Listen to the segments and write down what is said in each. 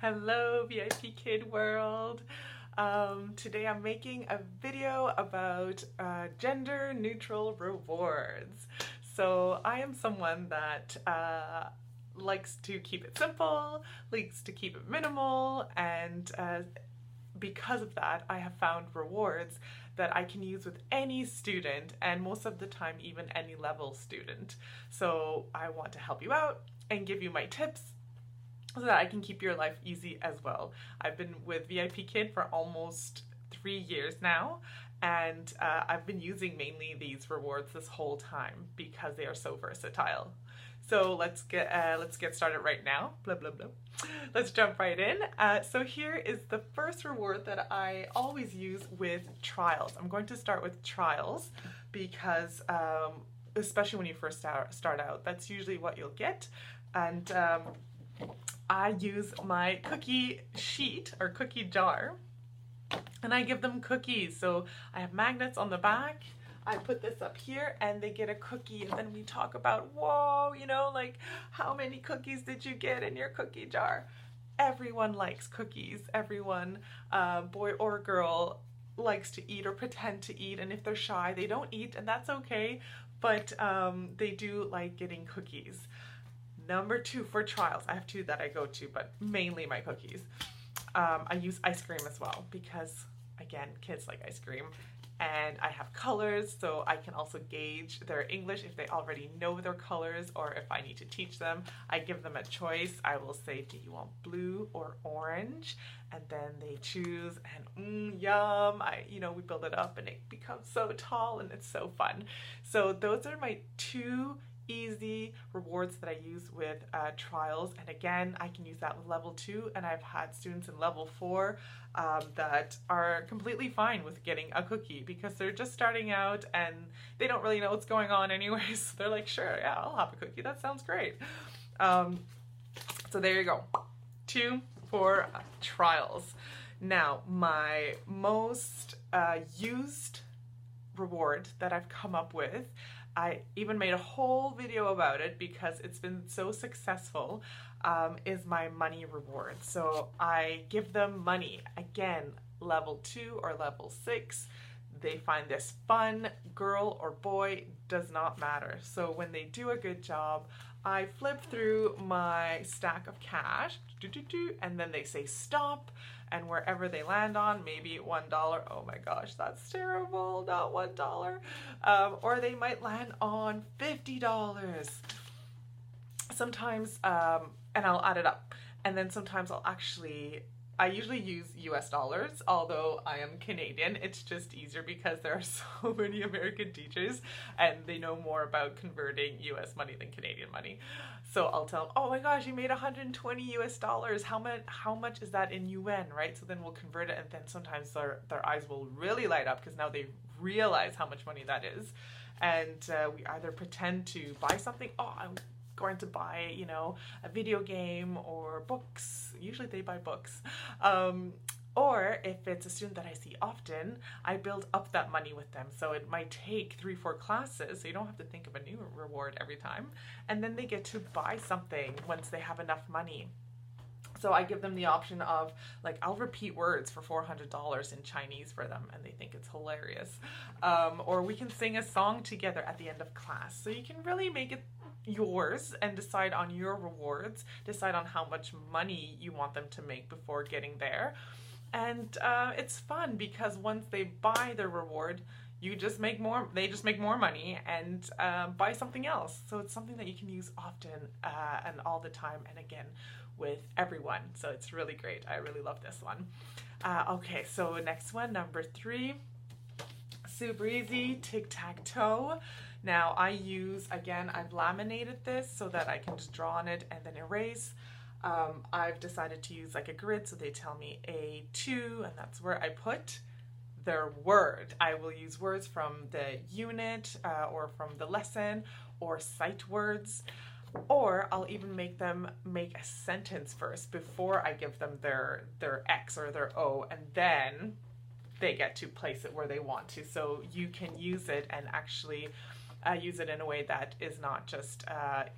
Hello, VIPKid world. Today I'm making a video about gender neutral rewards. So I am someone that likes to keep it simple, likes to keep it minimal, and because of that, I have found rewards that I can use with any student, and most of the time even any level student. So I want to help you out and give you my tips so that I can keep your life easy as well. I've been with VIPKid for almost 3 years now, and I've been using mainly these rewards this whole time because they are so versatile. So let's get started right now. Blah blah blah. Let's jump right in. So here is the first reward that I always use with trials. I'm going to start with trials because especially when you first start out, that's usually what you'll get. And I use my cookie sheet or cookie jar and I give them cookies. So I have magnets on the back. I put this up here and they get a cookie, and then we talk about, whoa, you know, like how many cookies did you get in your cookie jar? Everyone likes cookies. Everyone, boy or girl, likes to eat or pretend to eat, and if they're shy, they don't eat, and that's okay, but they do like getting cookies. Number 2 for trials, I have 2 that I go to, but mainly my cookies. I use ice cream as well because, again, kids like ice cream. And I have colors, so I can also gauge their English if they already know their colors or if I need to teach them. I give them a choice. I will say, do you want blue or orange? And then they choose, and yum, we build it up and it becomes so tall and it's so fun. So those are my 2 easy rewards that I use with trials, and again I can use that with level 2, and I've had students in level 4 that are completely fine with getting a cookie because they're just starting out and they don't really know what's going on anyways. So they're like, sure, yeah, I'll have a cookie, that sounds great. So there you go, 2 for trials. Now my most used reward that I've come up with, I even made a whole video about it because it's been so successful, is my money reward. So I give them money. Again, level 2 or level 6. They find this fun, girl or boy, does not matter. So when they do a good job, I flip through my stack of cash, and then they say stop, and wherever they land on, maybe $1, oh my gosh, that's terrible, not $1, or they might land on $50. Sometimes, and I'll add it up, and then sometimes I usually use US dollars, although I am Canadian. It's just easier because there are so many American teachers and they know more about converting US money than Canadian money. So I'll tell them, oh my gosh, you made 120 US dollars. How much is that in UN, right? So then we'll convert it, and then sometimes their eyes will really light up because now they realize how much money that is. And we either pretend to buy something. Oh, I'm going to buy, a video game or books. Usually they buy books. Or if it's a student that I see often, I build up that money with them. So it might take 3-4 classes, so you don't have to think of a new reward every time. And then they get to buy something once they have enough money. So I give them the option of, like, I'll repeat words for $400 in Chinese for them, and they think it's hilarious. Or we can sing a song together at the end of class. So you can really make it yours and decide on your rewards, decide on how much money you want them to make before getting there. And it's fun because once they buy their reward, they just make more money and buy something else. So it's something that you can use often and all the time, and again, with everyone. So it's really great. I really love this one. Okay, so next one, number 3, super easy, tic-tac-toe. Now I've laminated this so that I can just draw on it and then erase. I've decided to use like a grid, so they tell me A2, and that's where I put their word. I will use words from the unit or from the lesson, or sight words, or I'll even make them make a sentence first before I give them their X or their O, and then they get to place it where they want to. So you can use it and actually use it in a way that is not just,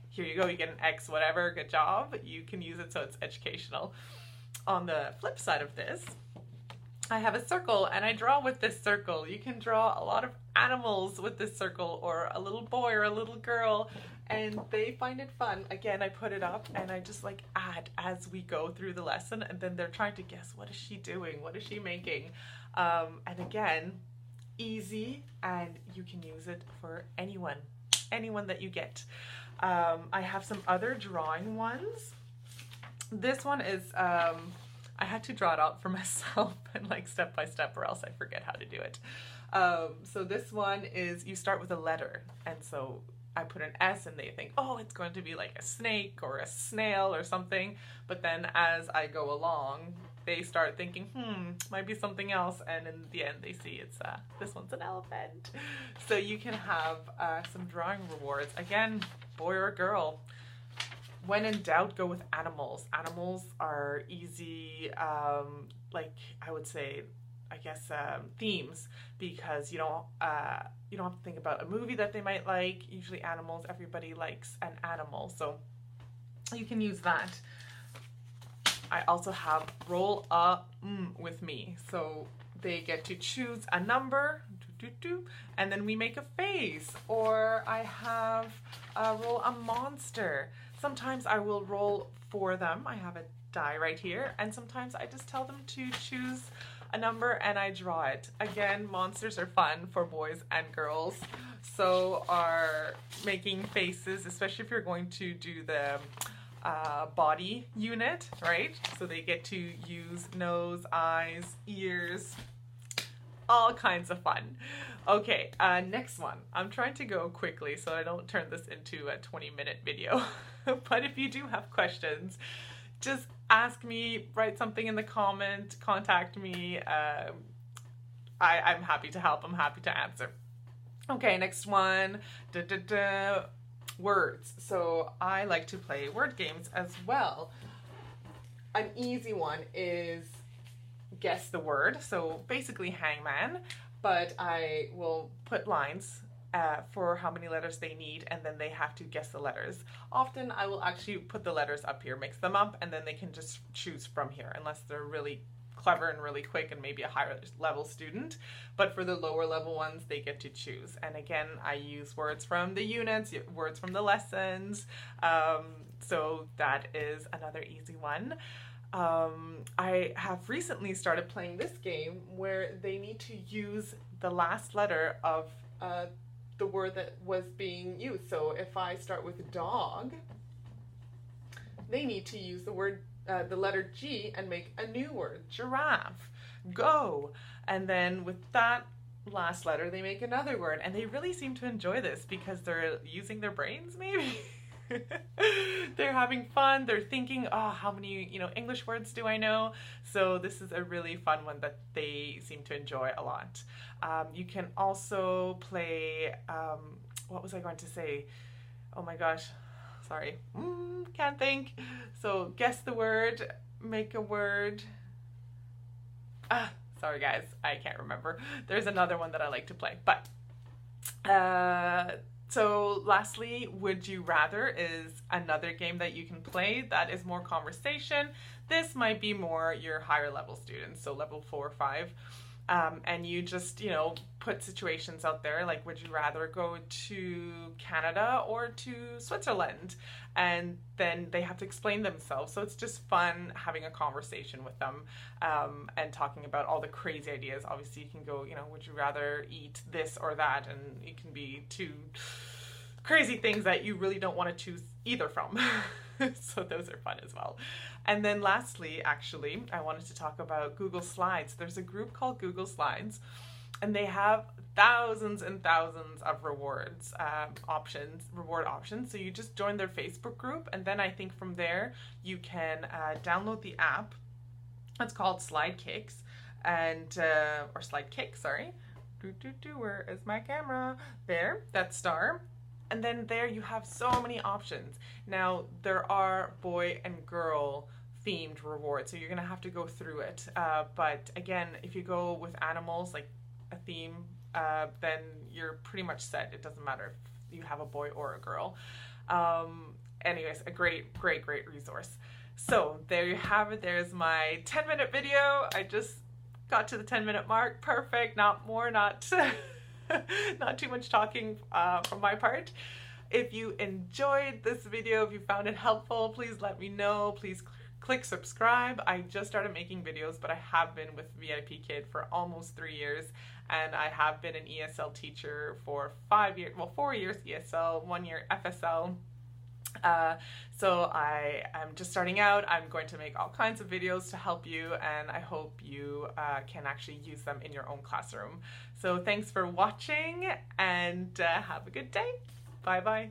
here you go, you get an X, whatever, good job. You can use it so it's educational. on the flip side of this, I have a circle and I draw with this circle. You can draw a lot of animals with this circle, or a little boy or a little girl, and they find it fun. Again, I put it up and I just like add as we go through the lesson, and then they're trying to guess, what is she doing? What is she making? And again, easy, and you can use it for anyone that you get. I have some other drawing ones. This one is, I had to draw it out for myself and like step by step, or else I forget how to do it. So this one is, you start with a letter, and so I put an S and they think, oh, it's going to be like a snake or a snail or something. But then as I go along, they start thinking, might be something else. And in the end, they see it's, this one's an elephant. So you can have some drawing rewards. Again, boy or girl. When in doubt, go with animals. Animals are easy, like I would say, I guess, themes, because you don't have to think about a movie that they might like. Usually animals, everybody likes an animal, so you can use that. I also have roll a with me, so they get to choose a number, and then we make a face. Or I have roll a monster. Sometimes I will roll for them. I have a die right here, and sometimes I just tell them to choose a number and I draw it. Again, monsters are fun for boys and girls. So are making faces, especially if you're going to do the body unit, right? So they get to use nose, eyes, ears, all kinds of fun. Okay, next one. I'm trying to go quickly so I don't turn this into a 20-minute video. But if you do have questions, just ask me, write something in the comment, contact me. I'm happy to help. I'm happy to answer. Okay, next one. Words. So I like to play word games as well. An easy one is guess the word. So basically hangman, but I will put lines for how many letters they need, and then they have to guess the letters. Often I will actually put the letters up here, mix them up, and then they can just choose from here, unless they're really clever and really quick and maybe a higher level student. But for the lower level ones, they get to choose. And again, I use words from the units, words from the lessons. So that is another easy one. I have recently started playing this game where they need to use the last letter of the word that was being used. So if I start with dog, they need to use the word, the letter G, and make a new word. Giraffe, go. And then with that last letter, they make another word. And they really seem to enjoy this because they're using their brains, maybe. They're having fun. They're thinking, oh, how many, English words do I know? So this is a really fun one that they seem to enjoy a lot. You can also play, what was I going to say? Oh my gosh, sorry, can't think. So guess the word, make a word. Sorry guys, I can't remember. There's another one that I like to play, but so lastly, Would You Rather is another game that you can play that is more conversation. This might be more your higher level students, so level 4 or 5. And you just, put situations out there like, would you rather go to Canada or to Switzerland? And then they have to explain themselves. So it's just fun having a conversation with them and talking about all the crazy ideas. Obviously you can go, would you rather eat this or that? And it can be two crazy things that you really don't want to choose either from. So those are fun as well. And then lastly, actually, I wanted to talk about Google Slides. There's a group called Google Slides, and they have thousands and thousands of reward options. So you just join their Facebook group, and then I think from there you can download the app. It's called Slide Kicks, or Slide Kick, sorry. Where is my camera? There, that star. And then there you have so many options. Now, there are boy and girl themed rewards, so you're gonna have to go through it. But again, if you go with animals, like a theme, then you're pretty much set. It doesn't matter if you have a boy or a girl. Anyways, a great resource. So there you have it. There's my 10-minute video. I just got to the 10-minute mark. Perfect. Not more, not not too much talking from my part. If you enjoyed this video, if you found it helpful, please let me know. Please click subscribe. I just started making videos, but I have been with VIPKid for almost 3 years, and I have been an ESL teacher for 5 years, well, 4 years ESL, 1 year FSL. So I am just starting out. I'm going to make all kinds of videos to help you, and I hope you can actually use them in your own classroom. So thanks for watching, and have a good day. Bye bye.